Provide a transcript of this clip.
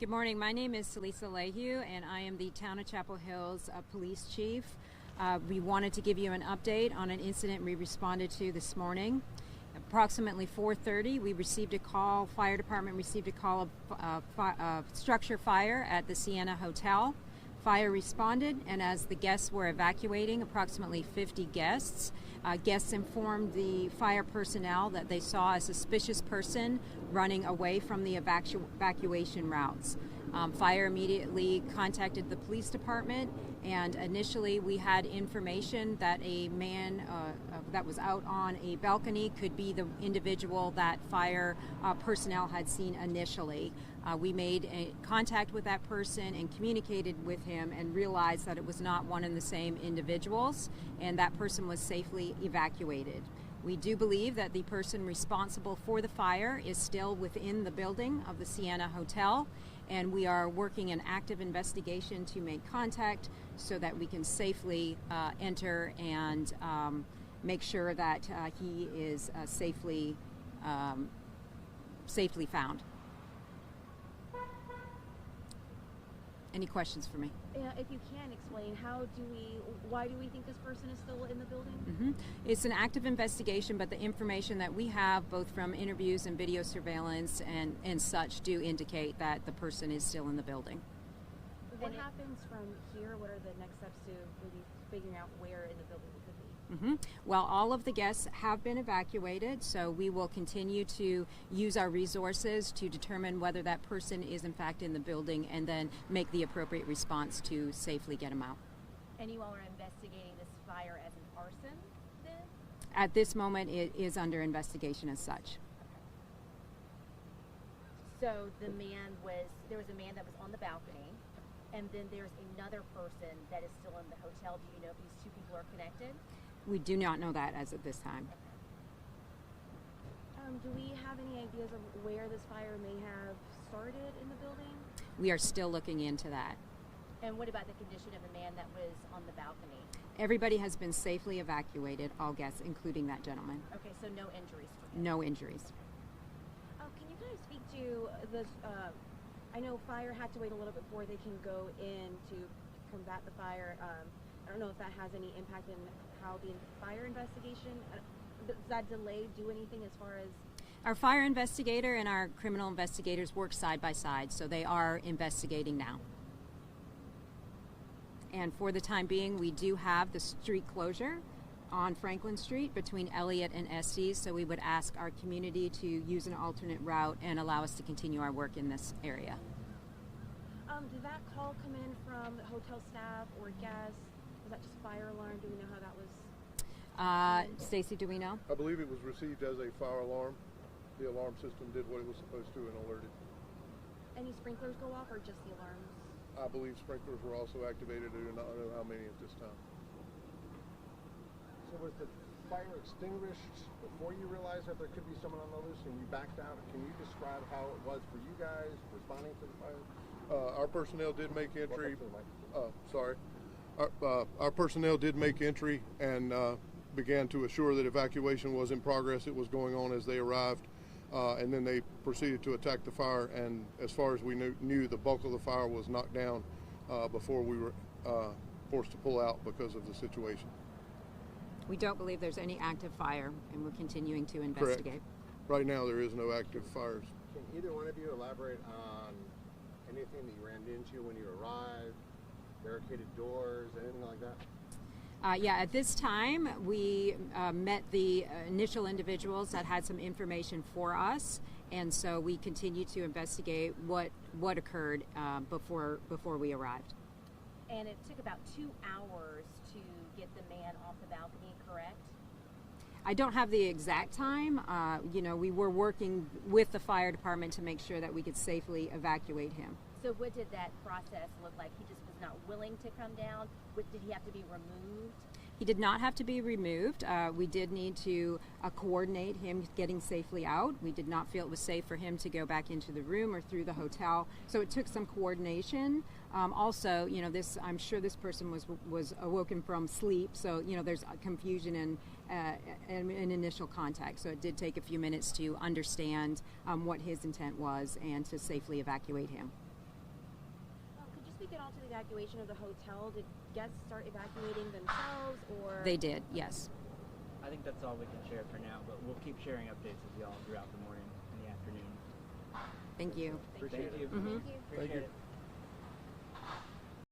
Good morning. My name is Salisa Lehue, and I am the Town of Chapel Hills Police Chief. We wanted to give you an update on an incident we responded to this morning. Approximately 4:30, we received a call, fire department received a call of structure fire at the Sienna Hotel. Fire responded, and as the guests were evacuating, approximately 50 guests, guests informed the fire personnel that they saw a suspicious person running away from the evacuation routes. Fire immediately contacted the police department, and initially we had information that a man that was out on a balcony could be the individual that fire personnel had seen initially. We made contact with that person and communicated with him and realized that it was not one and the same individuals, and that person was safely evacuated. We do believe that the person responsible for the fire is still within the building of the Sienna Hotel, and we are working an active investigation to make contact so that we can safely enter and make sure that he is safely found. Any questions for me? If you can explain, why do we think this person is still in the building? It's an active investigation, but the information that we have, both from interviews and video surveillance and such, do indicate that the person is still in the building. What happens from here? What are the next steps to maybe figuring out where in the building it could be? Well, all of the guests have been evacuated, so we will continue to use our resources to determine whether that person is in fact in the building and then make the appropriate response to safely get them out. And you all are investigating this fire as an arson then? At this moment, it is under investigation as such. So there was a man that was on the balcony, and then there's another person that is still in the hotel. Do you know if these two people are connected? We do not know that as of this time. Do we have any ideas of where this fire may have started in the building? We are still looking into that. And what about the condition of the man that was on the balcony? Everybody has been safely evacuated, all guests, including that gentleman. Okay, so no injuries for him? No injuries. Can you guys speak to this? I know fire had to wait a little bit before they can go in to combat the fire. I don't know if that has any impact in how the fire investigation, does that delay do anything as far as? Our fire investigator and our criminal investigators work side by side, so they are investigating now. And for the time being, we do have the street closure on Franklin Street between Elliott and Estes, so we would ask our community to use an alternate route and allow us to continue our work in this area. Did that call come in from hotel staff or guests? Was that just fire alarm? Do we know how that was? Stacy, do we know? I believe it was received as a fire alarm. The alarm system did what it was supposed to and alerted. Any sprinklers go off or just the alarms? I believe sprinklers were also activated. I do not know how many at this time. So was the fire extinguished before you realized that there could be someone on the loose and you backed out? Can you describe how it was for you guys responding to the fire? Our personnel did make entry. Our personnel did make entry and began to assure that evacuation was in progress. It was going on as they arrived, and then they proceeded to attack the fire. And as far as we knew, the bulk of the fire was knocked down before we were forced to pull out because of the situation. We don't believe there's any active fire, and we're continuing to investigate. Correct. Right now, there is no active fires. Can either one of you elaborate on anything that you ran into when you arrived? Barricaded doors, anything like that? Yeah, at this time, we met the initial individuals that had some information for us, and so we continue to investigate what occurred before we arrived. And it took about 2 hours to get the man off the balcony, correct? I don't have the exact time. We were working with the fire department to make sure that we could safely evacuate him. So what did that process look like? He just was not willing to come down? Did he have to be removed? He did not have to be removed. We did need to coordinate him getting safely out. We did not feel it was safe for him to go back into the room or through the hotel. So it took some coordination. Also, I'm sure this person was awoken from sleep. So, there's confusion and initial contact. So it did take a few minutes to understand what his intent was and to safely evacuate him. speak at all to the evacuation of the hotel? Did guests start evacuating themselves, or? They did, yes. I think that's all we can share for now, but we'll keep sharing updates with y'all throughout the morning and the afternoon. Thank you. Thank you. Thank you. Appreciate Thank you. it.